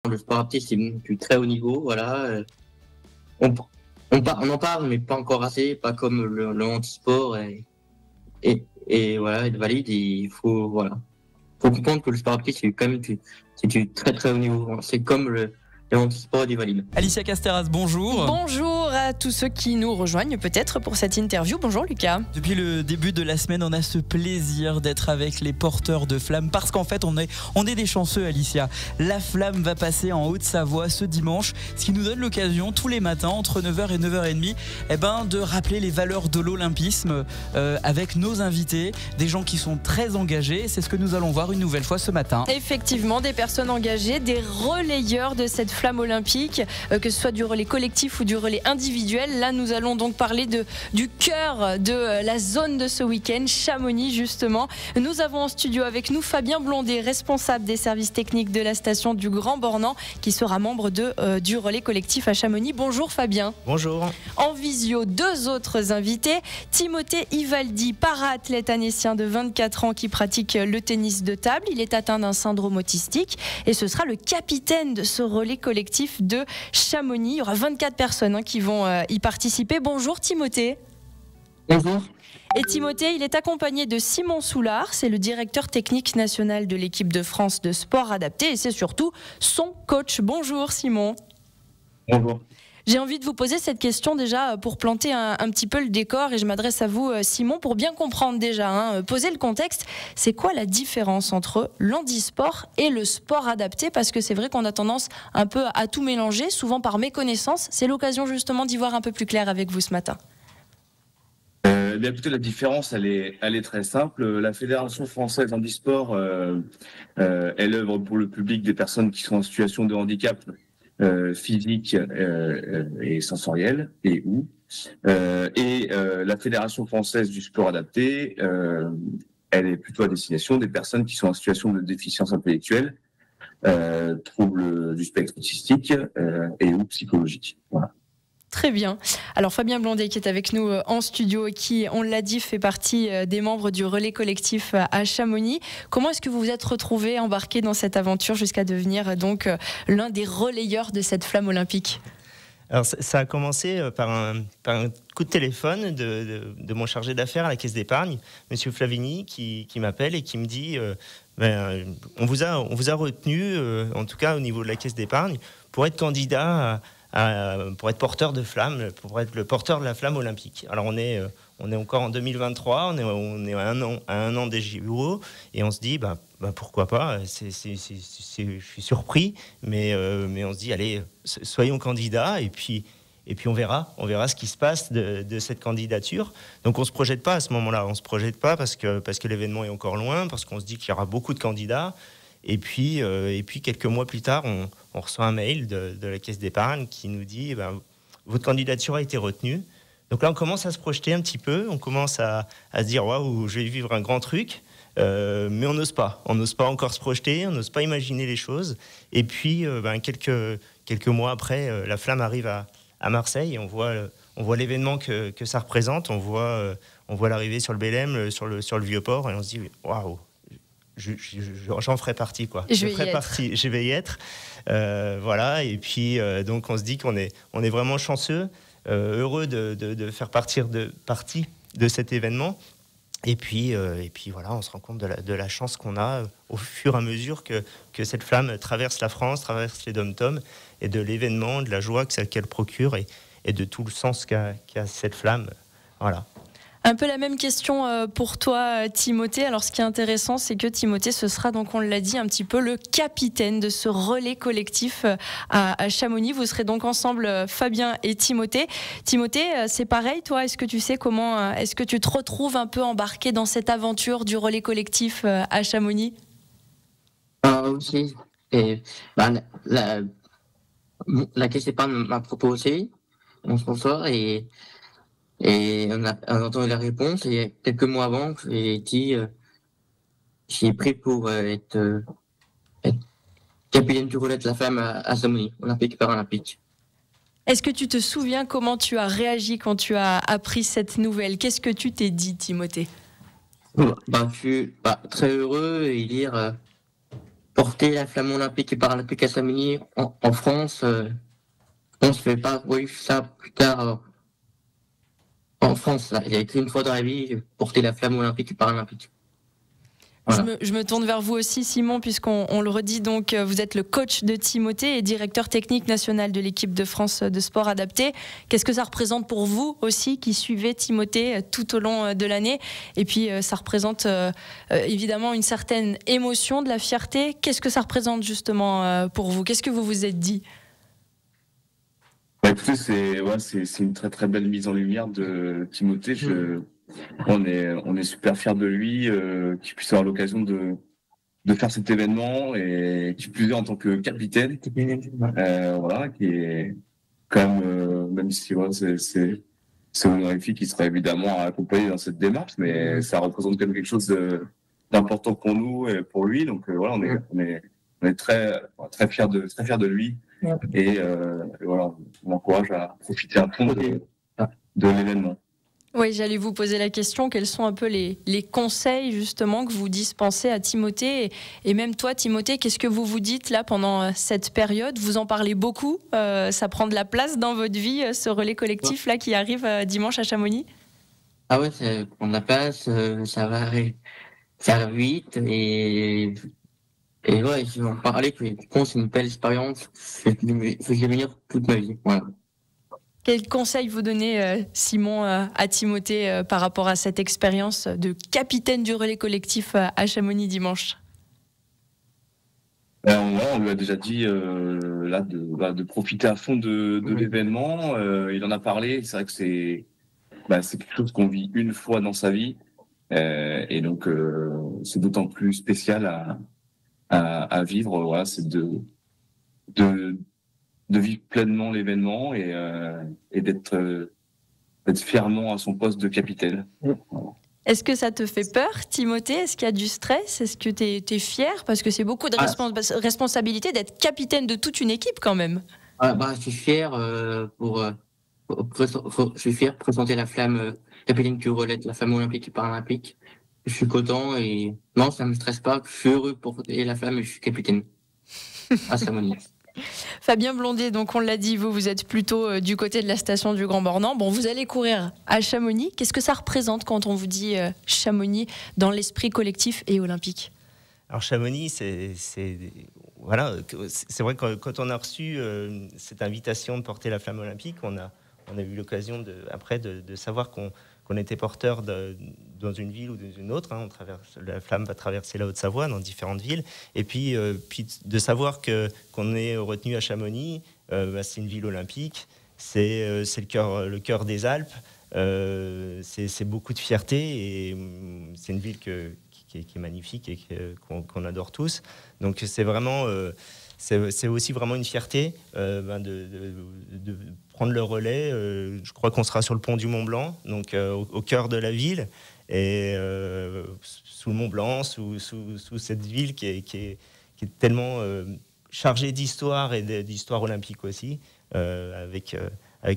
Le sport à pied, c'est du très haut niveau, voilà. On, on en parle, mais pas encore assez, pas comme le handisport et voilà, être valide. Il faut comprendre que le sport à pied, c'est quand même c'est du très très haut niveau. C'est comme le handisport et du valide. Alicia Casteras, bonjour. Bonjour à tous ceux qui nous rejoignent peut-être pour cette interview. Bonjour Lucas. Depuis le début de la semaine, on a ce plaisir d'être avec les porteurs de flammes parce qu'en fait, on est des chanceux, Alicia. La flamme va passer en Haute-Savoie ce dimanche, ce qui nous donne l'occasion tous les matins entre 9h et 9h30 de rappeler les valeurs de l'olympisme avec nos invités, des gens qui sont très engagés. C'est ce que nous allons voir une nouvelle fois ce matin. Effectivement, des personnes engagées, des relayeurs de cette flamme olympique, que ce soit du relais collectif ou du relais individuel. Là, nous allons donc parler du cœur de la zone de ce week-end, Chamonix justement. Nous avons en studio avec nous Fabien Blondet, responsable des services techniques de la station du Grand Bornand, qui sera membre du relais collectif à Chamonix. Bonjour Fabien. Bonjour. En visio, deux autres invités. Timothée Ivaldi, para-athlète anécien de 24 ans qui pratique le tennis de table. Il est atteint d'un syndrome autistique et ce sera le capitaine de ce relais collectif de Chamonix. Il y aura 24 personnes qui vont y participer. Bonjour Timothée. Bonjour. Et Timothée, il est accompagné de Simon Soulard, c'est le directeur technique national de l'équipe de France de sport adapté et c'est surtout son coach. Bonjour Simon. Bonjour. J'ai envie de vous poser cette question déjà pour planter un petit peu le décor et je m'adresse à vous Simon pour bien comprendre déjà, poser le contexte. C'est quoi la différence entre l'handisport et le sport adapté? Parce que c'est vrai qu'on a tendance un peu à tout mélanger, souvent par méconnaissance. C'est l'occasion justement d'y voir un peu plus clair avec vous ce matin. Bien écoutez, la différence, elle est très simple. La Fédération française handisport, elle œuvre pour le public des personnes qui sont en situation de handicap physique et sensoriel la Fédération française du sport adapté, elle est plutôt à destination des personnes qui sont en situation de déficience intellectuelle, troubles du spectre autistique ou psychologique. Voilà. Très bien. Alors Fabien Blondet qui est avec nous en studio et qui, on l'a dit, fait partie des membres du relais collectif à Chamonix. Comment est-ce que vous vous êtes retrouvé embarqué dans cette aventure jusqu'à devenir donc l'un des relayeurs de cette flamme olympique? Alors ça a commencé par un coup de téléphone de mon chargé d'affaires à la caisse d'épargne, Monsieur Flavini, qui m'appelle et qui me dit on vous a retenu, en tout cas au niveau de la caisse d'épargne, pour être candidat pour être porteur de flamme, pour être le porteur de la flamme olympique. Alors on est encore en 2023, on est à un an des JO et on se dit pourquoi pas. Je suis surpris, mais on se dit allez, soyons candidats et puis on verra ce qui se passe de cette candidature. Donc on se projette pas à ce moment-là, on se projette pas parce que l'événement est encore loin, parce qu'on se dit qu'il y aura beaucoup de candidats. Et puis quelques mois plus tard, on reçoit un mail de la caisse d'épargne qui nous dit votre candidature a été retenue. Donc là, on commence à se projeter un petit peu, on commence à se dire waouh, je vais vivre un grand truc, mais on n'ose pas encore se projeter, on n'ose pas imaginer les choses. Et puis quelques mois après, la flamme arrive à Marseille, et on voit l'événement que ça représente, on voit l'arrivée sur le Bélème, sur le Vieux-Port, et on se dit waouh. J'en ferai partie, quoi. Je vais y être. Voilà. Et puis, donc, on se dit qu'on est vraiment chanceux, heureux de faire partie de cet événement. Et puis voilà, on se rend compte de la chance qu'on a au fur et à mesure que cette flamme traverse la France, traverse les dom-toms, et de l'événement, de la joie qu'elle procure et de tout le sens qu'a cette flamme. Voilà. Un peu la même question pour toi, Timothée. Alors, ce qui est intéressant, c'est que Timothée, ce sera, donc, on l'a dit, un petit peu le capitaine de ce relais collectif à Chamonix. Vous serez donc ensemble, Fabien et Timothée. Timothée, c'est pareil, toi, est-ce que tu sais comment, est-ce que tu te retrouves un peu embarqué dans cette aventure du relais collectif à Chamonix? Aussi. Et, la caisse d'épargne m'a proposé mon sponsor et on a entendu la réponse et quelques mois avant, j'ai pris pour être capitaine du relais de la flamme à Chamonix, olympique et paralympique. Est-ce que tu te souviens comment tu as réagi quand tu as appris cette nouvelle? Qu'est-ce que tu t'es dit, Timothée? Je suis très heureux et dire porter la flamme olympique et paralympique à Chamonix en France, on se fait pas, oui, ça plus tard en France. Là. Il y a qu'une fois dans la vie, porter la flamme olympique et paralympique. Voilà. Je me tourne vers vous aussi, Simon, puisqu'on le redit, donc vous êtes le coach de Timothée et directeur technique national de l'équipe de France de sport adapté. Qu'est-ce que ça représente pour vous aussi qui suivez Timothée tout au long de l'année? Et puis ça représente évidemment une certaine émotion, de la fierté. Qu'est-ce que ça représente pour vous? Qu'est-ce que vous vous êtes dit? Écoutez, c'est une très très belle mise en lumière de Timothée. On est super fiers de lui, qu'il puisse avoir l'occasion de faire cet événement et qui plus est en tant que capitaine, voilà, qui est quand même si c'est honorifique, qui sera évidemment accompagné dans cette démarche, mais ça représente quand même quelque chose d'important pour nous et pour lui. Donc voilà, on est très très fiers de lui et voilà, on encourage à profiter à fond de l'événement. Oui, j'allais vous poser la question, quels sont un peu les conseils justement que vous dispensez à Timothée et même toi Timothée, qu'est-ce que vous vous dites là pendant cette période? Vous en parlez beaucoup, ça prend de la place dans votre vie, ce relais collectif là qui arrive dimanche à Chamonix? Ah ouais, ça prend de la place, ça va vite et ouais, je vais en parler, que je pense que c'est une belle expérience, je vais venir toute ma vie, voilà. Quel conseil vous donnez, Simon, à Timothée par rapport à cette expérience de capitaine du relais collectif à Chamonix dimanche? On lui a déjà dit là de profiter à fond de l'événement. Il en a parlé. C'est vrai que c'est quelque chose qu'on vit une fois dans sa vie, et donc c'est d'autant plus spécial à vivre. Voilà, c'est de vivre pleinement l'événement et d'être fièrement à son poste de capitaine. Est-ce que ça te fait peur, Timothée? Est-ce qu'il y a du stress? Est-ce que tu es fier? Parce que c'est beaucoup de responsabilité d'être capitaine de toute une équipe quand même. Je suis fier je suis fier de présenter la flamme capitaine du relais de la flamme olympique et paralympique. Je suis content et non, ça me stresse pas. Je suis heureux pour porter la flamme et je suis capitaine à Chamonix. Fabien Blondet, donc on l'a dit, vous êtes plutôt du côté de la station du Grand Bornand. Bon, vous allez courir à Chamonix. Qu'est-ce que ça représente quand on vous dit Chamonix dans l'esprit collectif et olympique? Alors Chamonix, c'est vrai que quand on a reçu cette invitation de porter la flamme olympique, on a eu l'occasion de savoir qu'on était porteur dans une ville ou dans une autre. Hein. La flamme va traverser la Haute-Savoie dans différentes villes. Et puis de savoir qu'on est retenu à Chamonix, c'est une ville olympique, c'est le cœur des Alpes, c'est beaucoup de fierté et c'est une ville qui est magnifique et qu'on adore tous. Donc c'est vraiment... c'est aussi vraiment une fierté de prendre le relais. Je crois qu'on sera sur le pont du Mont Blanc, donc au cœur de la ville, et sous le Mont Blanc, sous cette ville qui est tellement chargée d'histoire et d'histoire olympique aussi, avec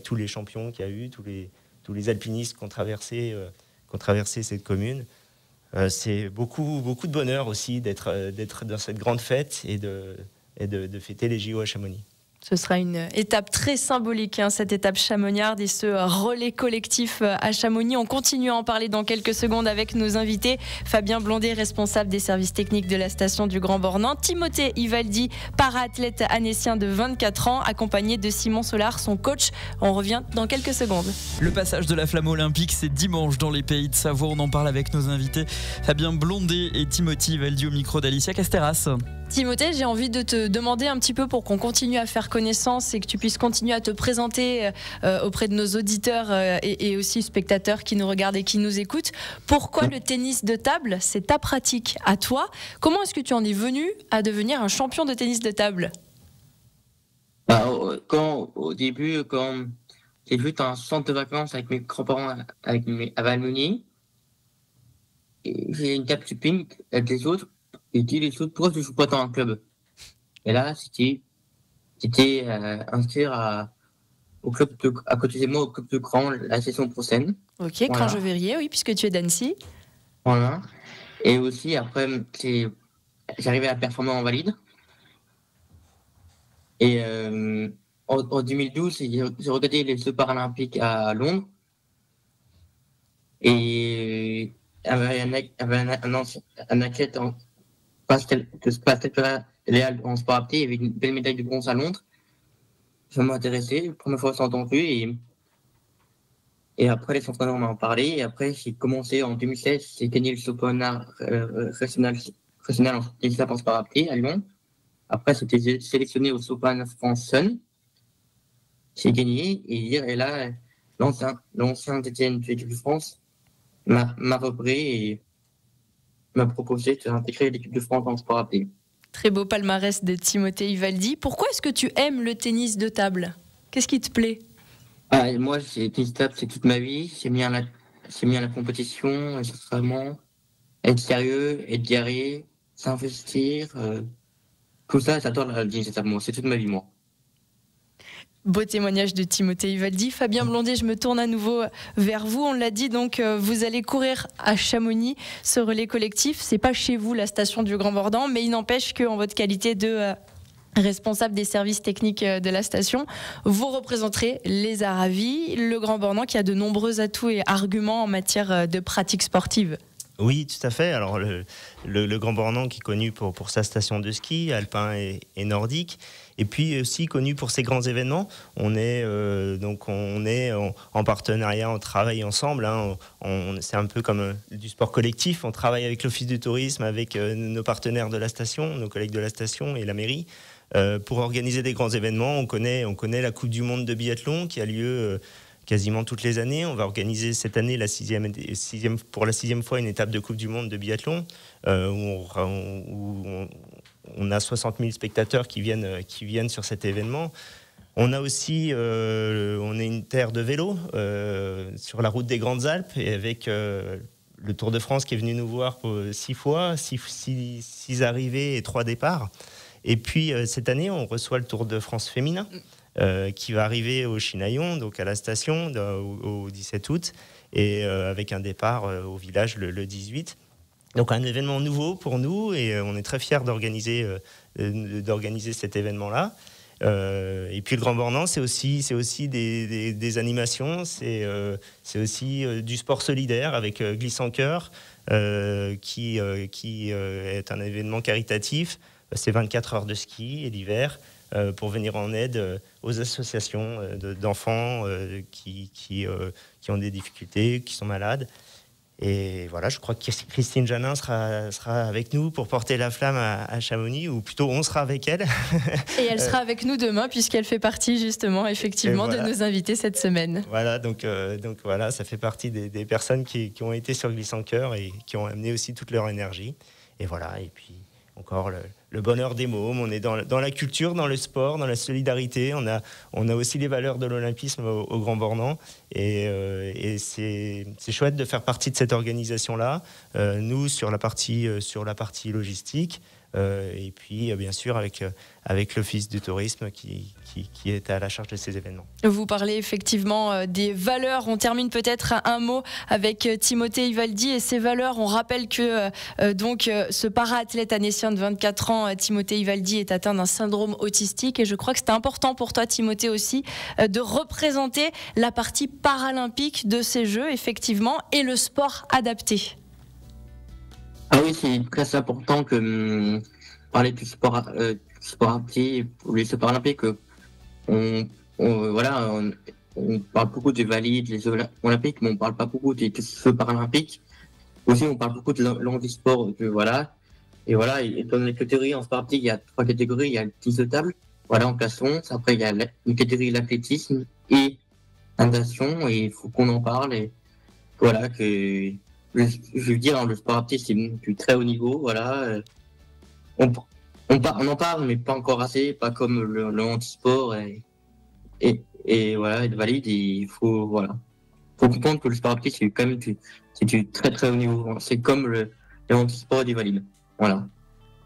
tous les champions qu'il y a eu, tous les alpinistes qui ont traversé cette commune. C'est beaucoup de bonheur aussi d'être dans cette grande fête et de fêter les JO à Chamonix. Ce sera une étape très symbolique, cette étape chamonniarde et ce relais collectif à Chamonix. On continue à en parler dans quelques secondes avec nos invités. Fabien Blondet, responsable des services techniques de la station du Grand Bornand. Timothée Ivaldi, para-athlète annécien de 24 ans, accompagné de Simon Solar, son coach. On revient dans quelques secondes. Le passage de la flamme olympique, c'est dimanche dans les pays de Savoie. On en parle avec nos invités Fabien Blondet et Timothée Ivaldi au micro d'Alicia Casteras. Timothée, j'ai envie de te demander un petit peu pour qu'on continue à faire connaissance et que tu puisses continuer à te présenter auprès de nos auditeurs et aussi spectateurs qui nous regardent et qui nous écoutent. Pourquoi le tennis de table, c'est ta pratique à toi? Comment est-ce que tu en es venu à devenir un champion de tennis de table? Au début, quand j'ai vu un centre de vacances avec mes grands-parents à Valmony, j'ai une table de ping avec les autres. Et dit les autres, pourquoi tu ne joues pas dans un club? Et là, c'était inscrire au club à côté de moi, au club de Cran, la saison prochaine. Ok, voilà. Cran-Jeverier, oui, puisque tu es d'Annecy. Voilà. Et aussi, après, c'est j'arrivais à performer en valide. Et en 2012, j'ai regardé les Jeux paralympiques à Londres. Et un athlète en basket Léal en sport apté, il y avait une belle médaille de bronze à Londres. Ça m'a intéressé, la première fois que j'ai entendu. Et après, les entraîneurs m'en ont parlé. Et après, j'ai commencé en 2016, j'ai gagné le championnat régional en sport apté à Lyon. Après, j'étais sélectionné au Sopan France Sun. J'ai gagné. Et là, l'ancien DTN de l'équipe de France m'a repris et m'a proposé d'intégrer l'équipe de France en sport apté. Très beau palmarès de Timothée Ivaldi. Pourquoi est-ce que tu aimes le tennis de table? Qu'est-ce qui te plaît? Moi, le tennis de table, c'est toute ma vie. J'ai mis à la compétition, vraiment être sérieux, être guerrier, s'investir. Tout ça, j'adore le tennis de table. Moi, c'est toute ma vie, moi. Beau témoignage de Timothée Ivaldi. Fabien Blondet, je me tourne à nouveau vers vous. On l'a dit, donc vous allez courir à Chamonix, ce relais collectif. C'est pas chez vous la station du Grand Bornand, mais il n'empêche qu'en votre qualité de responsable des services techniques de la station, vous représenterez les Aravis, le Grand Bornand qui a de nombreux atouts et arguments en matière de pratique sportive. Oui, tout à fait. Alors le Grand Bornand qui est connu pour sa station de ski, alpin et nordique, et puis aussi connu pour ses grands événements. On est en partenariat, on travaille ensemble. C'est un peu comme du sport collectif. On travaille avec l'Office du tourisme, avec nos partenaires de la station, nos collègues de la station et la mairie. Pour organiser des grands événements, on connaît la Coupe du Monde de biathlon qui a lieu quasiment toutes les années. On va organiser cette année pour la sixième fois une étape de Coupe du Monde de biathlon où on a 60 000 spectateurs qui viennent sur cet événement. On a aussi on est une terre de vélo sur la route des Grandes Alpes et avec le Tour de France qui est venu nous voir 6 fois, 6 arrivées et 3 départs. Et puis cette année, on reçoit le Tour de France féminin qui va arriver au Chinaillon, donc à la station, au 17 août, et avec un départ au village le 18. Donc un événement nouveau pour nous, et on est très fiers d'organiser cet événement-là. Et puis le Grand Bornand, c'est aussi des animations, c'est aussi du sport solidaire avec Glisse en Cœur, qui est un événement caritatif. C'est 24 heures de ski et l'hiver pour venir en aide aux associations d'enfants qui ont des difficultés, qui sont malades. Et voilà, je crois que Christine Janin sera avec nous pour porter la flamme à Chamonix, ou plutôt on sera avec elle. Et elle sera avec nous demain puisqu'elle fait partie justement, effectivement, voilà, de nos invités cette semaine. Voilà, donc voilà, ça fait partie des personnes qui ont été sur Glisse en Cœur et qui ont amené aussi toute leur énergie. Et voilà, et puis encore le bonheur des mômes. On est dans la culture, dans le sport, dans la solidarité. On a aussi les valeurs de l'olympisme au Grand Bornand. Et c'est chouette de faire partie de cette organisation-là. Nous, sur la partie logistique. Et puis, bien sûr, avec l'Office du tourisme qui est à la charge de ces événements. Vous parlez effectivement des valeurs. On termine peut-être un mot avec Timothée Ivaldi et ses valeurs. On rappelle que ce para-athlète anécien de 24 ans, Timothée Ivaldi, est atteint d'un syndrome autistique. Et je crois que c'était important pour toi, Timothée, aussi, de représenter la partie paralympique de ces Jeux, effectivement, et le sport adapté. Ah oui, c'est très important que parler du sport apté pour les Jeux paralympiques. On parle beaucoup des valides, les Jeux olympiques, mais on parle pas beaucoup des Jeux paralympiques. Aussi, on parle beaucoup de l'handisport, voilà. Et voilà, et dans les catégories en sport apté, il y a 3 catégories. Il y a le tennis de table, voilà, en classe 11. Après, il y a une catégorie l'athlétisme et la natation, et il faut qu'on en parle. Et voilà, je veux dire, le sport apté, c'est du très haut niveau, voilà. On en parle, mais pas encore assez, pas comme le handisport et voilà, être valide. Il faut comprendre que le sport apté, c'est quand même du très très haut niveau. C'est comme le handisport et du valide, voilà.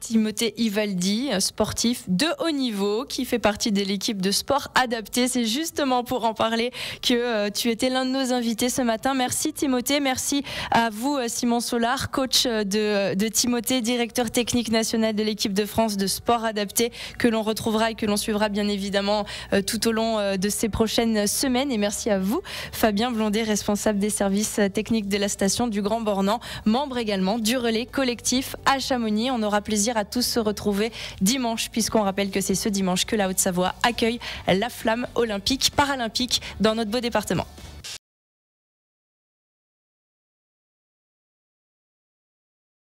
Timothée Ivaldi, sportif de haut niveau qui fait partie de l'équipe de sport adapté. C'est justement pour en parler que tu étais l'un de nos invités ce matin. Merci Timothée, merci à vous Simon Solar, coach de Timothée, directeur technique national de l'équipe de France de sport adapté, que l'on retrouvera et que l'on suivra bien évidemment tout au long de ces prochaines semaines. Et merci à vous Fabien Blondet, responsable des services techniques de la station du Grand Bornand, membre également du relais collectif à Chamonix. On aura plaisir à tous se retrouver dimanche, puisqu'on rappelle que c'est ce dimanche que la Haute-Savoie accueille la flamme olympique paralympique dans notre beau département.